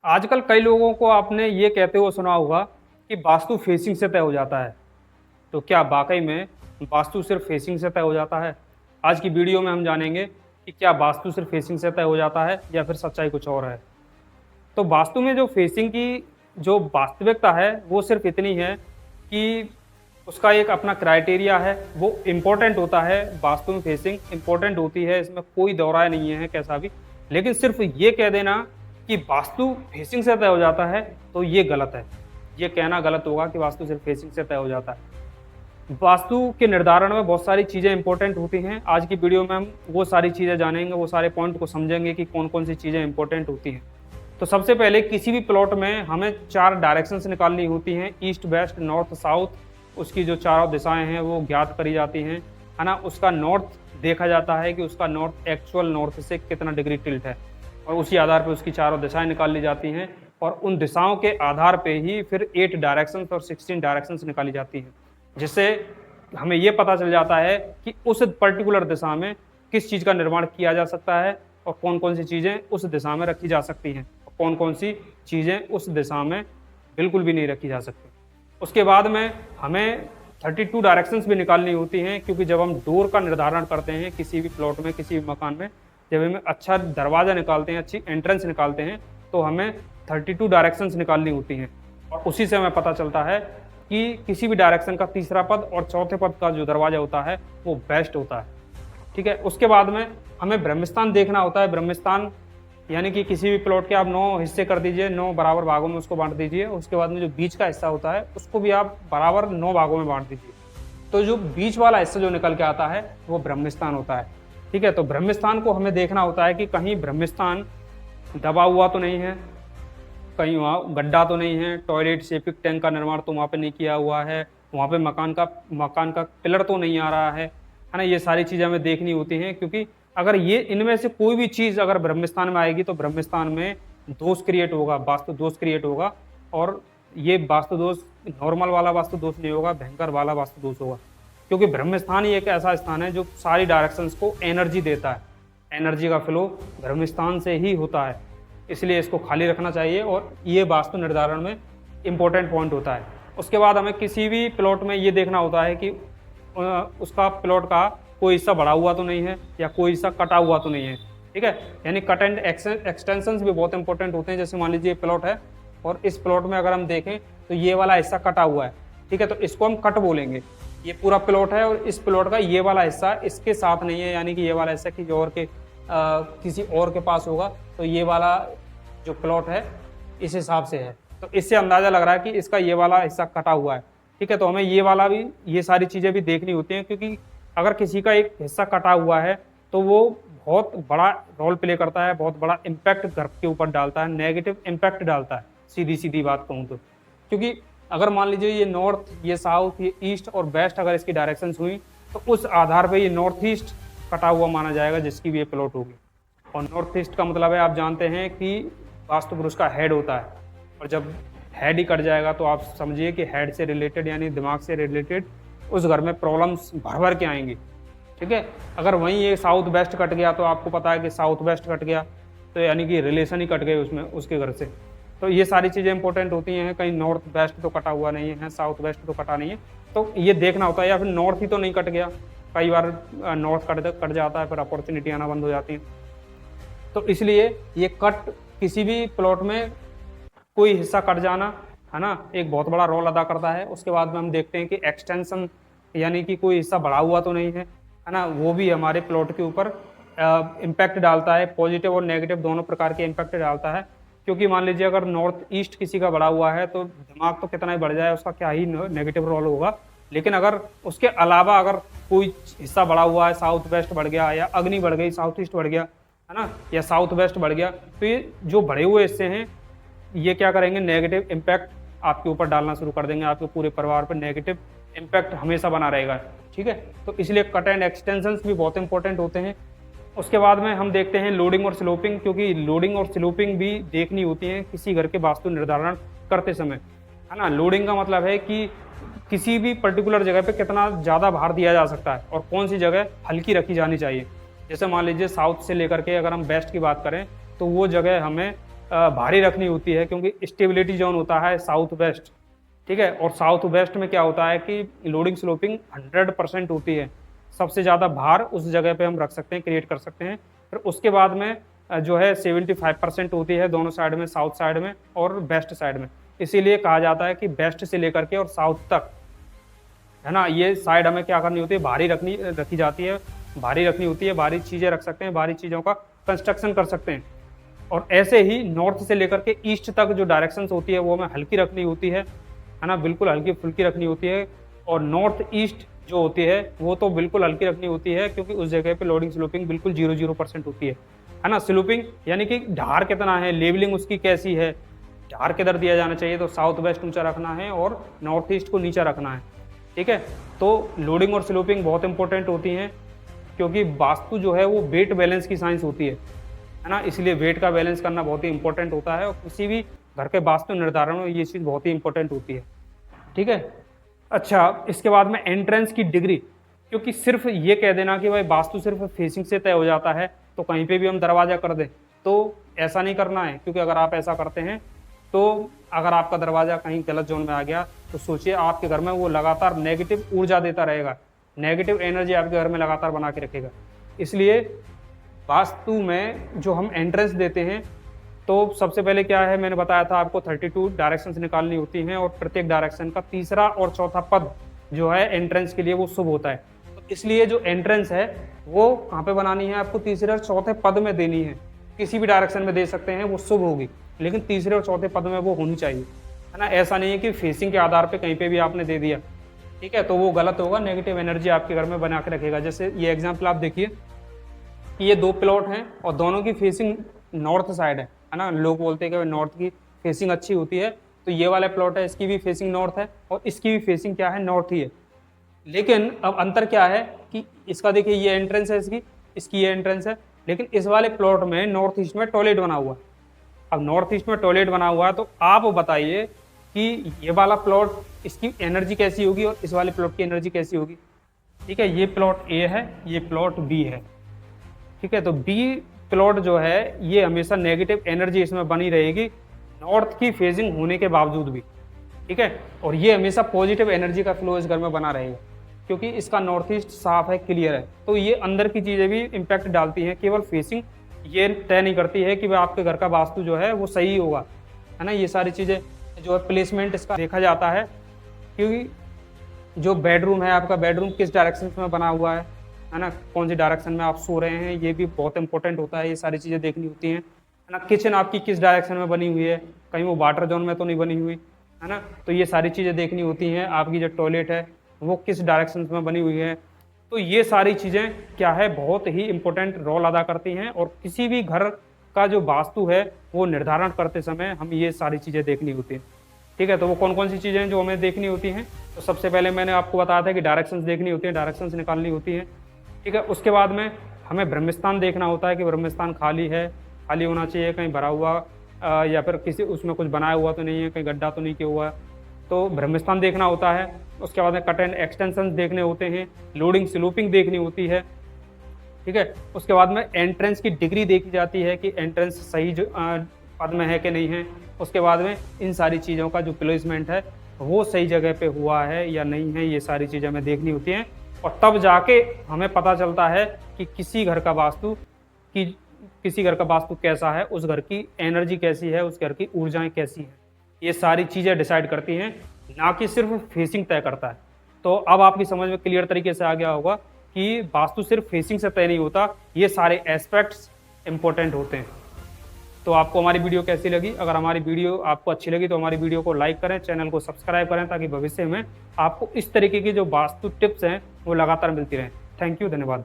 आजकल कई लोगों को आपने ये कहते हुए सुना होगा कि वास्तु फेसिंग से तय हो जाता है। तो क्या वाक़ई में वास्तु सिर्फ़ फेसिंग से तय हो जाता है? आज की वीडियो में हम जानेंगे कि क्या वास्तु सिर्फ़ फेसिंग से तय हो जाता है या फिर सच्चाई कुछ और है? तो वास्तु में जो फेसिंग की जो वास्तविकता है, वो सिर्फ़ इतनी है कि उसका एक अपना क्राइटेरिया है, वो इम्पोर्टेंट होता है। वास्तु में फेसिंग इम्पोर्टेंट होती है, इसमें कोई दो राय नहीं है कैसा भी। लेकिन सिर्फ़ ये कह देना कि वास्तु फेसिंग से तय हो जाता है, तो ये गलत है। ये कहना गलत होगा कि वास्तु सिर्फ़ फेसिंग से तय हो जाता है। वास्तु के निर्धारण में बहुत सारी चीज़ें इंपॉर्टेंट होती हैं। आज की वीडियो में हम वो सारी चीज़ें जानेंगे, वो सारे पॉइंट को समझेंगे कि कौन-कौन सी चीज़ें इंपॉर्टेंट होती हैं। तो सबसे पहले किसी भी प्लॉट में हमें 4 डायरेक्शंस निकालनी होती हैं, ईस्ट, वेस्ट, नॉर्थ, साउथ। उसकी जो चारों दिशाएँ हैं वो ज्ञात करी जाती हैं, है ना? उसका नॉर्थ देखा जाता है कि उसका नॉर्थ एक्चुअल नॉर्थ से कितना डिग्री टिल्ट है और उसी आधार पे उसकी चारों दिशाएँ निकाल ली जाती हैं और उन दिशाओं के आधार पे ही फिर 8 डायरेक्शंस और 16 डायरेक्शंस निकाली जाती हैं। जिससे हमें ये पता चल जाता है कि उस पर्टिकुलर दिशा में किस चीज़ का निर्माण किया जा सकता है और कौन-कौन सी चीज़ें उस दिशा में रखी जा सकती हैं और कौन-कौन सी चीज़ें उस दिशा में बिल्कुल भी नहीं रखी जा सकती। उसके बाद में हमें 32 डायरेक्शंस भी निकालनी होती हैं, क्योंकि जब हम डोर का निर्धारण करते हैं किसी भी प्लॉट में, किसी भी मकान में, जब हमें अच्छा दरवाज़ा निकालते हैं, अच्छी एंट्रेंस निकालते हैं, तो हमें 32 डायरेक्शंस निकालनी होती हैं और उसी से हमें पता चलता है कि किसी भी डायरेक्शन का तीसरा पद और चौथे पद का जो दरवाज़ा होता है वो बेस्ट होता है। ठीक है? उसके बाद में हमें ब्रह्मस्थान देखना होता है। ब्रह्मस्थान यानी कि किसी भी प्लॉट के आप 9 हिस्से कर दीजिए, 9 बराबर भागों में उसको बाँट दीजिए। उसके बाद में जो बीच का हिस्सा होता है उसको भी आप बराबर 9 भागों में बाँट दीजिए। तो जो बीच वाला हिस्सा जो निकल के आता है वो ब्रह्मस्थान होता है। ठीक है? तो ब्रह्मस्थान को हमें देखना होता है कि कहीं ब्रह्मस्थान दबा हुआ तो नहीं है, कहीं वहाँ गड्ढा तो नहीं है, टॉयलेट सेप्टिक टैंक का निर्माण तो वहाँ पे नहीं किया हुआ है, वहाँ पे मकान का पिलर तो नहीं आ रहा है ना? ये सारी चीज़ें हमें देखनी होती हैं, क्योंकि अगर ये इनमें से कोई भी चीज़ अगर ब्रह्मस्थान में आएगी तो ब्रह्मस्थान में दोष क्रिएट होगा, वास्तु दोष क्रिएट होगा और ये वास्तु दोष नॉर्मल वाला वास्तु दोष नहीं होगा, भयंकर वाला वास्तु दोष होगा। क्योंकि ब्रह्मस्थान ही एक ऐसा स्थान है जो सारी डायरेक्शंस को एनर्जी देता है। एनर्जी का फ्लो ब्रह्मस्थान से ही होता है, इसलिए इसको खाली रखना चाहिए और ये वास्तु निर्धारण में इम्पोर्टेंट पॉइंट होता है। उसके बाद हमें किसी भी प्लॉट में ये देखना होता है कि उसका प्लॉट का कोई हिस्सा बढ़ा हुआ तो नहीं है या कोई हिस्सा कटा हुआ तो नहीं है। ठीक है? यानी कट एंड एक्सटेंशंस भी बहुत इंपॉर्टेंट होते हैं। जैसे मान लीजिए प्लॉट है और इस प्लॉट में अगर हम देखें तो ये वाला हिस्सा कटा हुआ है। ठीक है? तो इसको हम कट बोलेंगे। ये पूरा प्लॉट है और इस प्लॉट का ये वाला हिस्सा इसके साथ नहीं है, यानी कि ये वाला हिस्सा किसी और के पास होगा, तो ये वाला जो प्लॉट है इस हिसाब से है। तो इससे अंदाज़ा लग रहा है कि इसका ये वाला हिस्सा कटा हुआ है। ठीक है? तो हमें ये सारी चीज़ें भी देखनी होती हैं, क्योंकि अगर किसी का एक हिस्सा कटा हुआ है तो वो बहुत बड़ा रोल प्ले करता है, बहुत बड़ा इम्पैक्ट घर के ऊपर डालता है, नेगेटिव इम्पैक्ट डालता है, सीधी-सीधी बात कहूँ तो। क्योंकि अगर मान लीजिए ये नॉर्थ, ये साउथ, ये ईस्ट और वेस्ट अगर इसकी डायरेक्शंस हुई तो उस आधार पे ये नॉर्थ ईस्ट कटा हुआ माना जाएगा जिसकी भी ये प्लॉट होगी। और नॉर्थ ईस्ट का मतलब है, आप जानते हैं कि वास्तु पुरुष का हेड होता है और जब हेड ही कट जाएगा तो आप समझिए कि हेड से रिलेटेड यानी दिमाग से रिलेटेड उस घर में प्रॉब्लम्स भर के आएंगी। ठीक है? अगर वहीं ये साउथ वेस्ट कट गया तो आपको पता है कि साउथ वेस्ट कट गया तो यानी कि रिलेशन ही कट गए उसमें, उसके घर से। तो ये सारी चीज़ें इंपॉर्टेंट होती हैं। कहीं नॉर्थ वेस्ट तो कटा हुआ नहीं है, साउथ वेस्ट तो कटा नहीं है, तो ये देखना होता है। या फिर नॉर्थ ही तो नहीं कट गया, कई बार नॉर्थ कट जाता है, फिर अपॉर्चुनिटी आना बंद हो जाती है। तो इसलिए ये कट किसी भी प्लॉट में कोई हिस्सा कट जाना, है ना, एक बहुत बड़ा रोल अदा करता है। उसके बाद में हम देखते हैं कि एक्सटेंशन यानी कि कोई हिस्सा बढ़ा हुआ तो नहीं है ना? वो भी हमारे प्लॉट के ऊपर इम्पैक्ट डालता है, पॉजिटिव और नेगेटिव दोनों प्रकार के इम्पैक्ट डालता है। क्योंकि मान लीजिए अगर नॉर्थ ईस्ट किसी का बढ़ा हुआ है तो दिमाग तो कितना ही बढ़ जाए, उसका क्या ही नेगेटिव रोल होगा। लेकिन अगर उसके अलावा अगर कोई हिस्सा बढ़ा हुआ है, साउथ वेस्ट बढ़ गया या अग्नि बढ़ गई, साउथ ईस्ट बढ़ गया, है ना, या साउथ वेस्ट बढ़ गया, तो ये जो बढ़े हुए हिस्से हैं ये क्या करेंगे, नेगेटिव इम्पैक्ट आपके ऊपर डालना शुरू कर देंगे। आपके पूरे परिवार पर नेगेटिव इम्पैक्ट हमेशा बना रहेगा। ठीक है? तो इसलिए कट एंड एक्सटेंशंस भी बहुत इंपॉर्टेंट होते हैं। उसके बाद में हम देखते हैं लोडिंग और स्लोपिंग, क्योंकि लोडिंग और स्लोपिंग भी देखनी होती है किसी घर के वास्तु निर्धारण करते समय, है ना। लोडिंग का मतलब है कि किसी भी पर्टिकुलर जगह पे कितना ज़्यादा भार दिया जा सकता है और कौन सी जगह हल्की रखी जानी चाहिए। जैसे मान लीजिए साउथ से लेकर के अगर हम वेस्ट की बात करें तो वो जगह हमें भारी रखनी होती है, क्योंकि स्टेबिलिटी जोन होता है साउथ वेस्ट, ठीक है। और साउथ वेस्ट में क्या होता है कि लोडिंग स्लोपिंग 100% होती है, सबसे ज़्यादा भार उस जगह पे हम रख सकते हैं, क्रिएट कर सकते हैं। फिर उसके बाद में जो है 75% होती है दोनों साइड में, साउथ साइड में और वेस्ट साइड में। इसीलिए कहा जाता है कि वेस्ट से लेकर के और साउथ तक, है ना, ये साइड हमें क्या करनी होती है, भारी रखी जाती है, भारी रखनी होती है, भारी चीज़ें रख सकते हैं, भारी चीज़ों का कंस्ट्रक्शन कर सकते हैं। और ऐसे ही नॉर्थ से लेकर के ईस्ट तक जो डायरेक्शंस होती है वो हमें हल्की रखनी होती है ना, बिल्कुल हल्की फुल्की रखनी होती है। और नॉर्थ ईस्ट जो होती है वो तो बिल्कुल हल्की रखनी होती है, क्योंकि उस जगह पे लोडिंग स्लोपिंग बिल्कुल 0% होती है ना। स्लोपिंग यानी कि ढार कितना है, लेवलिंग उसकी कैसी है, ढार किधर दिया जाना चाहिए, तो साउथ वेस्ट ऊंचा रखना है और नॉर्थ ईस्ट को नीचा रखना है, ठीक है। तो लोडिंग और स्लोपिंग बहुत इंपॉर्टेंट होती हैं, क्योंकि वास्तु जो है वो वेट बैलेंस की साइंस होती है ना, इसलिए वेट का बैलेंस करना बहुत ही इंपॉर्टेंट होता है। और किसी भी घर के वास्तु निर्धारण में ये चीज़ बहुत ही इंपॉर्टेंट होती है, ठीक है। अच्छा, इसके बाद में एंट्रेंस की डिग्री, क्योंकि सिर्फ ये कह देना कि भाई वास्तु सिर्फ फेसिंग से तय हो जाता है तो कहीं पे भी हम दरवाज़ा कर दें, तो ऐसा नहीं करना है। क्योंकि अगर आप ऐसा करते हैं तो अगर आपका दरवाज़ा कहीं गलत जोन में आ गया तो सोचिए आपके घर में वो लगातार नेगेटिव ऊर्जा देता रहेगा, नेगेटिव एनर्जी आपके घर में लगातार बना के रखेगा। इसलिए वास्तु में जो हम एंट्रेंस देते हैं तो सबसे पहले क्या है, मैंने बताया था आपको 32 डायरेक्शंस निकालनी होती हैं, और प्रत्येक डायरेक्शन का तीसरा और चौथा पद जो है एंट्रेंस के लिए वो शुभ होता है। तो इसलिए जो एंट्रेंस है वो कहाँ पे बनानी है, आपको तीसरे और चौथे पद में देनी है। किसी भी डायरेक्शन में दे सकते हैं, वो शुभ होगी, लेकिन तीसरे और चौथे पद में वो होनी चाहिए, है ना। ऐसा नहीं है कि फेसिंग के आधार पर कहीं पर भी आपने दे दिया, ठीक है, तो वो गलत होगा, नेगेटिव एनर्जी आपके घर में बना के रखेगा। जैसे ये एग्जाम्पल आप देखिए कि ये दो प्लॉट हैं और दोनों की फेसिंग नॉर्थ साइड है ना। लोग बोलते हैं कि नॉर्थ की फेसिंग अच्छी होती है, तो ये वाला प्लॉट है, इसकी भी फेसिंग नॉर्थ है और इसकी भी फेसिंग क्या है, नॉर्थ ही है। लेकिन अब अंतर क्या है कि इसका देखिए ये एंट्रेंस है, इसकी ये एंट्रेंस है, लेकिन इस वाले प्लॉट में नॉर्थ ईस्ट में टॉयलेट बना हुआ है। अब नॉर्थ ईस्ट में टॉयलेट बना हुआ है, तो आप बताइए कि ये वाला प्लॉट इसकी एनर्जी कैसी होगी और इस वाले प्लॉट की एनर्जी कैसी होगी, ठीक है। ये प्लॉट ए है, ये प्लॉट बी है, ठीक है। तो बी प्लॉट जो है ये हमेशा नेगेटिव एनर्जी इसमें बनी रहेगी नॉर्थ की फेजिंग होने के बावजूद भी, ठीक है। और ये हमेशा पॉजिटिव एनर्जी का फ्लो इस घर में बना रहेगा, क्योंकि इसका नॉर्थ ईस्ट साफ है, क्लियर है। तो ये अंदर की चीज़ें भी इम्पैक्ट डालती हैं, केवल फेसिंग ये तय नहीं करती है कि वह आपके घर का वास्तु जो है वो सही होगा, है ना। ये सारी चीज़ें जो है प्लेसमेंट इसका देखा जाता है, क्योंकि जो बेडरूम है आपका, बेडरूम किस डायरेक्शन में बना हुआ है ना, कौन सी डायरेक्शन में आप सो रहे हैं, ये भी बहुत इंपॉर्टेंट होता है। ये सारी चीज़ें देखनी होती हैं, है ना। किचन आपकी किस डायरेक्शन में बनी हुई है, कहीं वो वाटर जोन में तो नहीं बनी हुई, है ना। तो ये सारी चीज़ें देखनी होती हैं। आपकी जो टॉयलेट है वो किस डायरेक्शन में बनी हुई है, तो ये सारी चीज़ें क्या है, बहुत ही इंपॉर्टेंट रोल अदा करती हैं। और किसी भी घर का जो वास्तु है वो निर्धारण करते समय हम ये सारी चीज़ें देखनी होती हैं, ठीक है। तो वो कौन कौन सी चीज़ें हैं जो हमें देखनी होती हैं, तो सबसे पहले मैंने आपको बताया था कि डायरेक्शंस देखनी होती हैं, डायरेक्शंस निकालनी होती हैं, ठीक है। उसके बाद में हमें ब्रह्मस्थान देखना होता है कि ब्रह्मस्थान खाली है, खाली होना चाहिए, कहीं भरा हुआ या फिर किसी उसमें कुछ बनाया हुआ तो नहीं है, कहीं गड्ढा तो नहीं किया हुआ है, तो ब्रह्मस्थान देखना होता है। उसके बाद में कट एंड एक्सटेंशन देखने होते हैं, लोडिंग स्लोपिंग देखनी होती है, ठीक है। उसके बाद में एंट्रेंस की डिग्री देखी जाती है कि एंट्रेंस सही जो पद में है कि नहीं है। उसके बाद में इन सारी चीज़ों का जो प्लेसमेंट है वो सही जगह पे हुआ है या नहीं है, ये सारी चीज़ें हमें देखनी होती हैं। और तब जाके हमें पता चलता है कि किसी घर का वास्तु कैसा है, उस घर की एनर्जी कैसी है, उस घर की ऊर्जाएं कैसी हैं, ये सारी चीज़ें डिसाइड करती हैं, ना कि सिर्फ फेसिंग तय करता है। तो अब आपकी समझ में क्लियर तरीके से आ गया होगा कि वास्तु सिर्फ फेसिंग से तय नहीं होता, ये सारे एस्पेक्ट्स इंपॉर्टेंट होते हैं। तो आपको हमारी वीडियो कैसी लगी? अगर हमारी वीडियो आपको अच्छी लगी तो हमारी वीडियो को लाइक करें, चैनल को सब्सक्राइब करें, ताकि भविष्य में आपको इस तरीके की जो वास्तु टिप्स हैं वो लगातार मिलती रहें। थैंक यू, धन्यवाद।